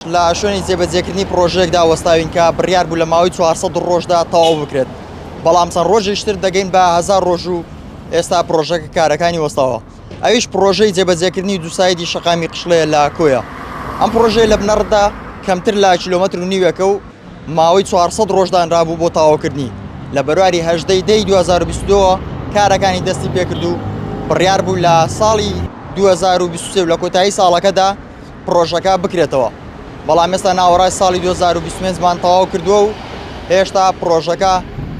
لە شوێنی جێبەجێکردنی پرۆژێکدا وەستاوین کە بڕیار بوو لە ماوەی 400 ڕۆژدا تەواو بکرێت، بەڵام چەند ڕۆژێکتر دەگەین بە 1000 ڕۆژ و ئێستا پرۆژەکە کارەکانی وەستاوە. ئەویش پرۆژەی جێبەجێکردنی دووسایدی شەقامی قشڵەیە لە کۆیە. ئەم پرۆژەی لە بنەڕدا کەمتر لە کیلۆمەتر و نیوەکە و ماوەی 400 ڕۆژدانرابوو بۆ تەواوکردنی. لە بەرواری 18 2022 کارەکانی دەستی پێکرد و بڕیار بوو لە ساڵی 2023 لە کۆتایی ساڵەکەدا پرۆژەکە بکرێتەوە. بەڵام ئێستا ناوەڕای ساڵی 2025مان تەواو کردووە و هێشتا پرۆژەکە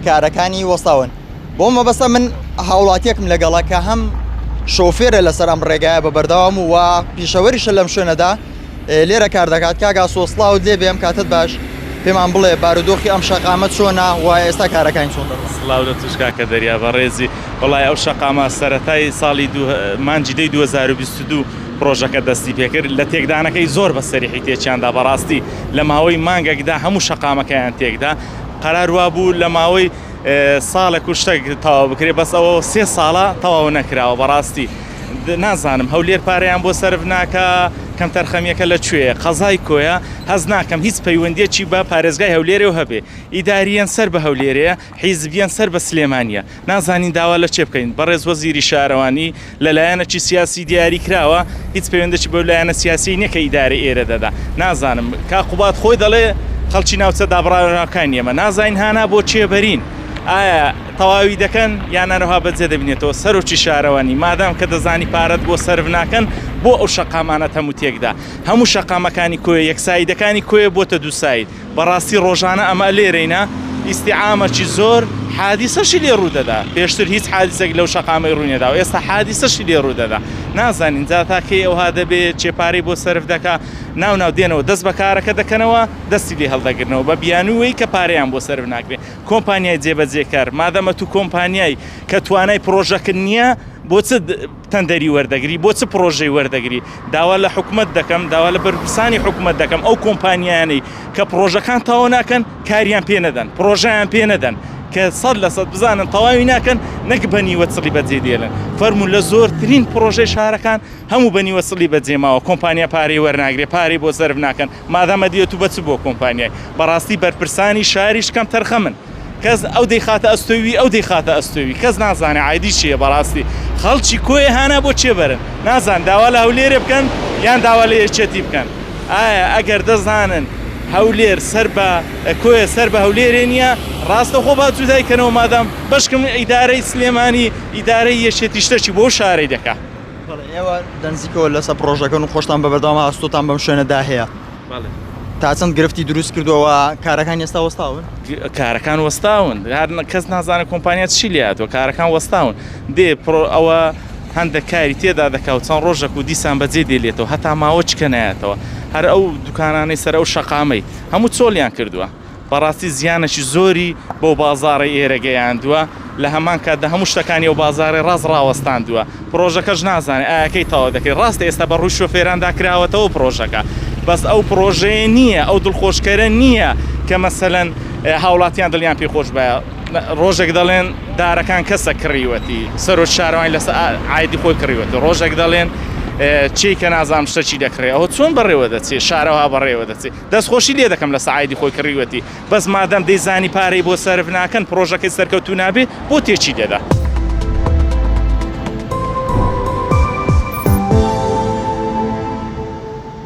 کارەکانی وەستاون. بۆ مەبەستە من هاوڵاتیەکم لەگەڵە کە هەم شۆفێرە لەسەر ئەم ڕێگایە بە بەردەوام و پیشەوەریشە لەم شوێنەدا لێرە کار دەکات. کاگا سۆسڵاوت لێ بێم کاتت باش پێمان بڵێ بارودۆخی ئەم شەقامەت چۆنە وایە ئێستا کارەکانی چۆن دەڕۆن. سڵاو لە توش کاکە دەریا بەڕێزی. وەڵای ئەو شەقامە سەرەتای ساڵی مانجی 2022 پرۆژەکە دەستی پێکرد لە تێکدانەکەی زۆر بە سەریحی تێکیاندا. بەڕاستی لە ماوەی مانگێکدا هەموو شەقامەکەیان تێکدا. قەرار وا بوو لە ماوەی ساڵێک و شتێک تەواو بکرێت، بەس ئەوە 3 ساڵە تەواو نەکراوە. بەڕاستی نازانم هەولێر پارەیان بۆ سەرف ناکە، کەم تەرخەمیەکە لەکوێیە، قەزای کۆیە، هەز ناکەم هیچ پەیوەندیەکی بە پارێزگای هەولێرێ هەبێ. ئیداریەن سەر بە هەولێرەیە، حیزبیان سەر بە سلێمانیە. نازانین داوا لە چێ بکەین. بەڕێز وەزیری شارەوانی لەلایەنێکی سیاسی دیاری کراوە، هیچ پەیوەندێکی بەو لایەنە سیاسی نییە کە ئیدارە ئێرە دەدا. نازانم کاقوبات خۆی دەڵێ خەڵکی ناوچە دابڕاوەکان ئێمە نازانین هانا بۆ چێبەرین. ئایا تەواوی دەکەن یانەرەها بەجێ دەبینێتەوە سەرۆکی شارەوانی مادام کە دەزانی پارەت بۆ سەرف ناکەن بۆ ئەو شەقامانەت هەموو تێکدا. هەموو شەقامەکانی کۆیە یەکسایدەکانی کۆیە بۆتە دووساید. بەڕاستی ڕۆژانە ئەمە لێرەینە ئیستیعامەکی زۆر حادیسەشی لێ ڕوودەدا. پێشتر هیچ حادیسێک لەو شەقامەی ڕوونێدا و ئێستا حادیسەشی لێ ڕوودەدا. نازانین جاتاکەی ئەوها دەبێت چێپارەی بۆ سەرف دەکا ناو دێنەوە دەست بە کارەکە دەکەنەوە دەستی لێ هەڵدەگرنەوە بە بیانوەی کە پارەیان بۆ سەرف ناکرێت. کۆمپانیای جێبەجێکار مادەمە تو کۆمپانیای کە توانای پرۆژەکە نییە بۆ چ تەندەری وەردەگری، بۆ چ پرۆژەی وەردەگری. داوا لە حکومت دەکەم، داوا لە بەرپرسانی حکومت دەکەم ئەو کۆمپانیانەی کە پرۆژەکان تەواو ناکەن کاریان پێ نەدەن، پرۆژەیان پێ نەدەن کە 100% بزانن تەواوی ناکەن نەک بەنیوە چڵی بەجێ دێڵن. فەرموو لە زۆرترین پرۆژەی شارەکان هەموو بەنیوە چڵی بەجێماوە. کۆمپانیا پارەی وەرناگرێ، پارەی بۆ سەرف ناکەن، مادامە دێت و بەچ بۆ کۆمپانیای. بەڕاستی بەرپرسانی شاریش کەم تەرخە من. کەس ئەو دەیخاتە ئەستۆوی ئەو دەیخاتە ئەستۆوی، کەس نازانێ عایدی چییە. بەڕاستی خەڵکی کۆیە هانا بۆ چێبەرن، نازان داوا لە هەولێرێ بکەن یان داوا لە یەکێتی بکەن. ئایا ئەگەر دەزانن هەولێر سەر بە کۆیە سەر بە هەولێرێ نییە ڕاستەخۆ با جودایکەنەوە مادام بەشکم ئیدارەی سلێمانی ئیدارەی یەکێتی شتێکی بۆ شارەی دەکا. ئێوە دەنزیکەوە لەسەر پرۆژەکەن و خۆشتان بە بەردەوام ئاستۆتان بەم شوێنەدا هەیە. تا چەند گرفتی دروست کردووە کارەکان ئێستا وەستاون؟ کارەکان وەستاون، کەس نازانێت کۆمپانیا چی لێهاتوە، کارەکان وەستاون. دێ ئەوە هەندێک کاری تێدا دەکات چەند ڕۆژێک و دیسان بەجێ دێلێتەوە هەتا ماوە چکە نایەتەوە. هەر ئەو دوکانانەی سەر ئەو شەقامەی هەموو چۆلیان کردووە. بەڕاستی زیانەی زۆری بۆ بازاڕی ئێرەگەیاندووە. لە هەمان کاتدا هەموو شتەکانی و بازاڕی ڕاز ڕاوەستاندووە. پرۆژەکەش نازانێت ئاکەی تەواو دەکەی. ڕاستە ئێستا بە ڕووی شۆفێراندا کراوەتەوە پرۆژەکە، بەس ئەو پرۆژەیە نییە، ئەو دڵخۆشکەرە نییە کە مەسەلەن هاوڵاتیان دڵیان پێ خۆش بە. ڕۆژێک دەڵێن دارەکان کەسە کڕیوەتی، سەرۆکی شارەوانی لەسەر عایدی خۆی کڕیوەتی، ڕۆژێک دەڵێن چی کە نازانم شتێکی دەکڕێت. ئەوە چۆن بەڕێوە دەچێت، شارەوە بەڕێوە دەچێت. دەستخۆشی لێ دەکەم لە سعایدی خۆی کڕیوەتی، بەس مادەم دەیزانی پارەی بۆ سەرف ناکەن پرۆژەکەی سەرکەوتوو نابێت بۆ تێکی دەدا.